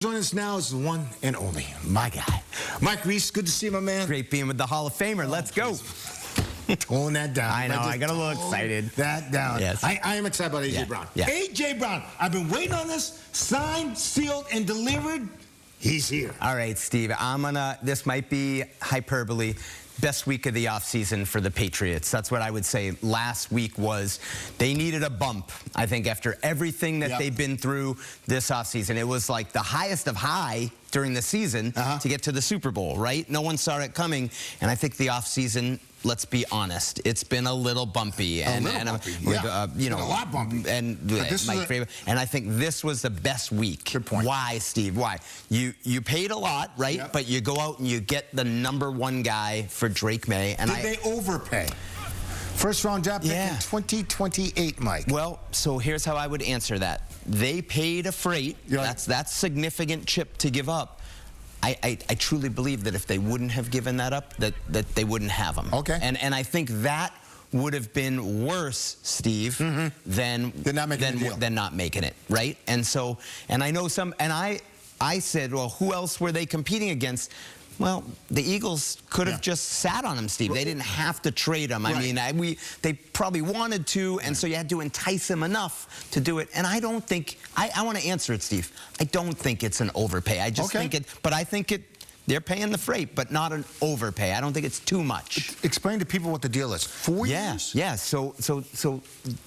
Joining us now is the one and only, my guy, Mike Reiss. Good to see you, my man. Great being with the Hall of Famer. Let's go. Tone that down. I know. I got a little excited. That down. Yes. I am excited about A.J. Brown. Yeah. A.J. Brown. I've been waiting on this. Signed, sealed, and delivered. He's here. All right, Steve. This might be hyperbole. Best week of the offseason for the Patriots. That's what I would say. Last week they needed a bump, I think, after everything that they've been through this offseason. It was like the highest of high during the season to get to the Super Bowl, right? No one saw it coming. And I think the offseason, let's be honest, it's been a little bumpy. A lot bumpy. And Mike Vrabel. And I think this was the best week. Good point. Why, Steve? Why? You paid a lot, right? Yep. But you go out and you get the #1 guy for Drake Maye. And Did they overpay? First round draft pick in 2028, Mike. Well, so here's how I would answer that. They paid a freight. That's significant chip to give up. I truly believe that if they wouldn't have given that up, that they wouldn't have him. Okay. And I think that would have been worse, Steve, than not making it, right? And I know I said, well, who else were they competing against? Well, the Eagles could have just sat on him, Steve. They didn't have to trade him. I mean, they probably wanted to, and so you had to entice him enough to do it. And I don't think, I want to answer it, Steve. I don't think it's an overpay. I just think they're paying the freight, but not an overpay. I don't think it's too much. Explain to people what the deal is. 4 years? Yeah. So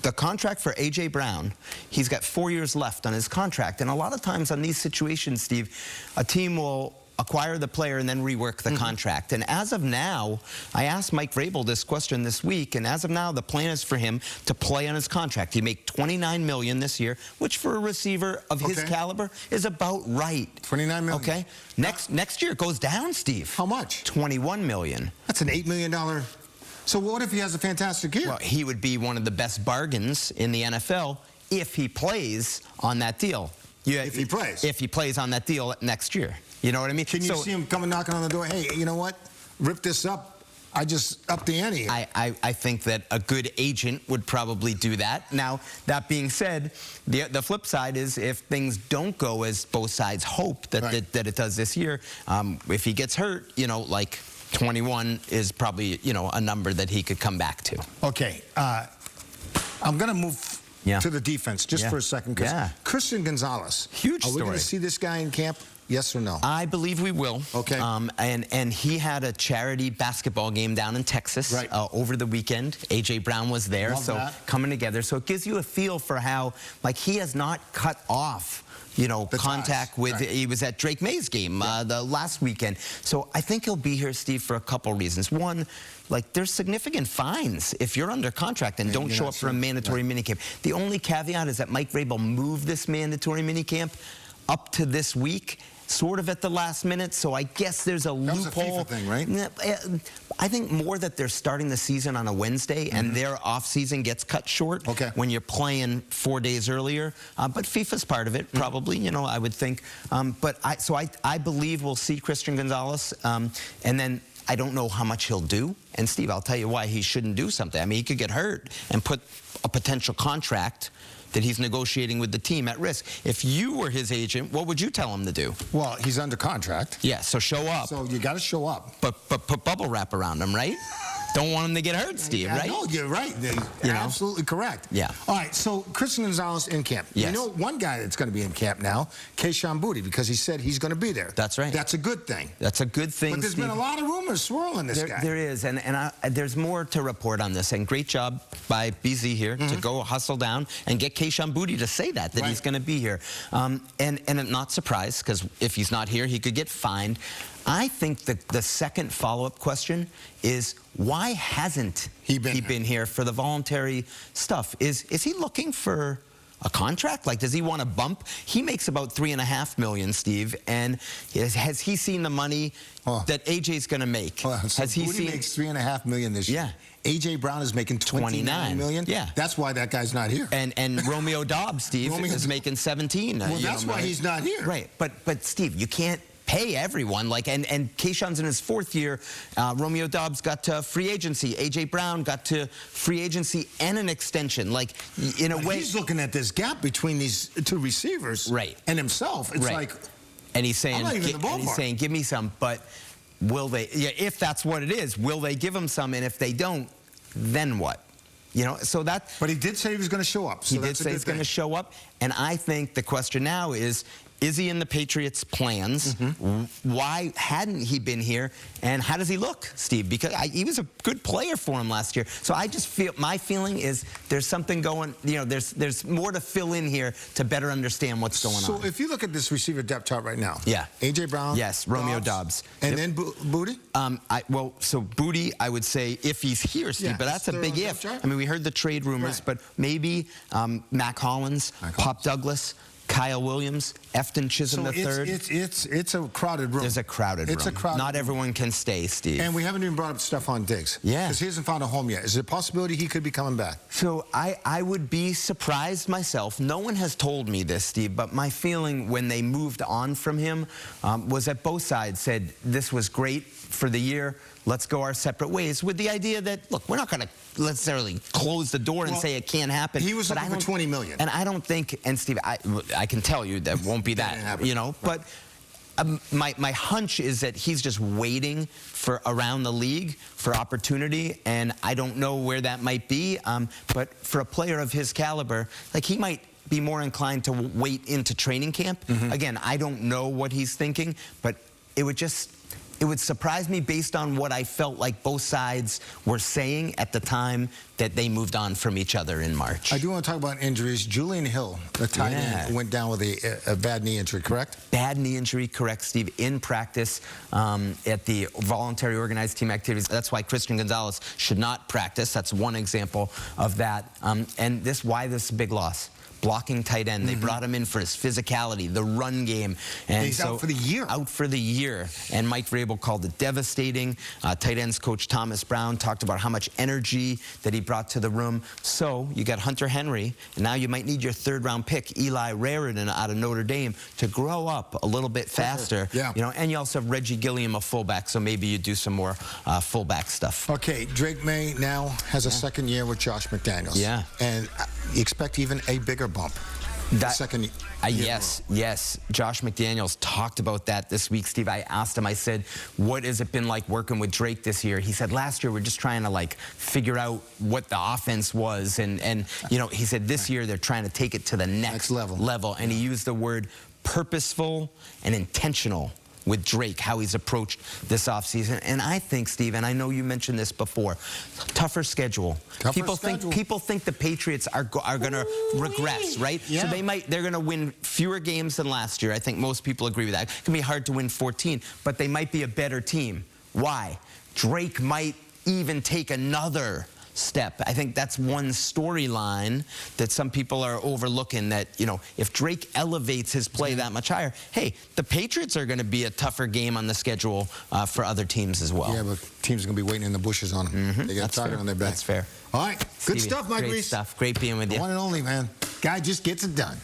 the contract for A.J. Brown, he's got 4 years left on his contract. And a lot of times on these situations, Steve, a team will acquire the player and then rework the contract. And as of now, I asked Mike Vrabel this question this week, and as of now, the plan is for him to play on his contract. He make $29 million this year, which for a receiver of his caliber is about right. $29 million. Okay. Next year it goes down, Steve. How much? $21 million. That's an $8 million. So what if he has a fantastic year? Well, he would be one of the best bargains in the NFL if he plays on that deal. If he plays. If he plays on that deal next year. You know what I mean? Can you see him coming knocking on the door? Hey, you know what? Rip this up. I just upped the ante. I think that a good agent would probably do that. Now, that being said, the flip side is if things don't go as both sides hope that it does this year, if he gets hurt, like 21 is probably, a number that he could come back to. Okay. I'm going to move to the defense just for a second. Because Kayshon Gonzalez. Huge story. Are we going to see this guy in camp? Yes or no? I believe we will. Okay. And he had a charity basketball game down in Texas over the weekend. A.J. Brown was there, coming together. So it gives you a feel for how, he has not cut off, contact with. He was at Drake Maye's game the last weekend. So I think he'll be here, Steve, for a couple reasons. One, there's significant fines if you're under contract and don't show up for a mandatory minicamp. The only caveat is that Mike Vrabel moved this mandatory minicamp up to this week, sort of at the last minute, so I guess there's a loophole. That was a FIFA thing, right? I think more that they're starting the season on a Wednesday and their off-season gets cut short when you're playing 4 days earlier. But FIFA's part of it, probably, I would think. So I believe we'll see Kayshon Gonzalez, and then I don't know how much he'll do. And Steve, I'll tell you why he shouldn't do something. I mean, he could get hurt and put a potential contract that he's negotiating with the team at risk. If you were his agent, what would you tell him to do? Well, he's under contract. Yeah, so show up. So you got to show up. But put bubble wrap around him, right? Don't want him to get hurt, Steve, right? No, you're right. You're absolutely correct. Yeah. All right, so Kayshon Gonzalez in camp. Yes. You know one guy that's going to be in camp now, Kayshon Boutte, because he said he's going to be there. That's right. That's a good thing. That's a good thing, But there's been a lot of rumors swirling this guy. There is, and there's more to report on this. And great job by BZ here to go hustle down and get Kayshon Boutte to say that he's going to be here. And I'm not surprised, because if he's not here, he could get fined. I think the second follow-up question is, why hasn't he been here for the voluntary stuff? Is he looking for a contract? Does he want a bump? He makes about $3.5 million, Steve, and has he seen the money that AJ's going to make? So has he seen? Makes $3.5 million this year. Yeah. A.J. Brown is making $29 million. Yeah. That's why that guy's not here. And Romeo Dobbs, Steve, is making 17. Well, that's why he's not here. Right. But Steve, you can't pay everyone. And Kayshon's in his 4th year. Romeo Dobbs got to free agency. A.J. Brown got to free agency and an extension. In a way, he's looking at this gap between these two receivers and himself. It's like, And he's saying, I'm not even in the ballpark. And he's saying, give me some, but will they, if that's what it is, will they give him some? And if they don't, then what? You know, so that... But he did say he was going to show up. So he did say he's going to show up. And I think the question now is he in the Patriots' plans? Why hadn't he been here? And how does he look, Steve? Because he was a good player for him last year. So I just feel, my feeling is there's something going, you know, there's more to fill in here to better understand what's going on. So if you look at this receiver depth chart right now. Yeah. A.J. Brown. Yes, Romeo Doubs. And then Boutte? Well, so Boutte, I would say, if he's here, Steve, but that's a big if. I mean, we heard the trade rumors, but maybe Mac Hollins, Pop Douglas, Kyle Williams, Efton Chisholm III. It's a crowded room. There's a crowded room. It's a crowded Not everyone can stay, Steve. And we haven't even brought up Stefon Diggs. Yeah. Because he hasn't found a home yet. Is there a possibility he could be coming back? So I would be surprised myself. No one has told me this, Steve, but my feeling when they moved on from him was that both sides said, this was great for the year. Let's go our separate ways, with the idea that, look, we're not going to necessarily close the door and say it can't happen. He was looking for $20 million. And I don't think, and Steve, I can tell you that won't be that, you know, but my hunch is that he's just waiting for around the league for opportunity, and I don't know where that might be, but for a player of his caliber, like, he might be more inclined to wait into training camp. Again, I don't know what he's thinking, but it would surprise me based on what I felt like both sides were saying at the time that they moved on from each other in March. I do want to talk about injuries. Julian Hill, the tight end, went down with a bad knee injury, correct? Bad knee injury, correct, Steve, in practice at the voluntary organized team activities. That's why Christian Gonzalez should not practice. That's one example of that. And why this is a big loss. Blocking tight end. They brought him in for his physicality, the run game. And he's out for the year. Out for the year. And Mike Vrabel called it devastating. Tight ends coach Thomas Brown talked about how much energy that he brought to the room. So you got Hunter Henry, and now you might need your third-round pick, Eli Raridan out of Notre Dame, to grow up a little bit faster. Yeah. You know, and you also have Reggie Gilliam, a fullback, so maybe you do some more fullback stuff. Okay, Drake Maye now has a second year with Josh McDaniels. Yeah. And you expect even a bigger bump. Second year. Yes. Josh McDaniels talked about that this week, Steve. I asked him, I said, what has it been like working with Drake this year? He said, last year we're just trying to, like, figure out what the offense was. And you know, he said this year they're trying to take it to the next level. And he used the word purposeful and intentional with Drake, how he's approached this offseason. And I think, Steve, and I know you mentioned this before, tougher schedule. People think the Patriots are going to regress, right? Yeah. So they're going to win fewer games than last year. I think most people agree with that. It can be hard to win 14, but they might be a better team. Why? Drake might even take another step. I think that's one storyline that some people are overlooking, that, you know, if Drake elevates his play that much higher, hey, the Patriots are going to be a tougher game on the schedule for other teams as well. Yeah, but teams are going to be waiting in the bushes on them. They got a target on their back. That's fair. All right. Good stuff, Mike Reiss. Great stuff. Great being with you. The one and only, man. Guy just gets it done.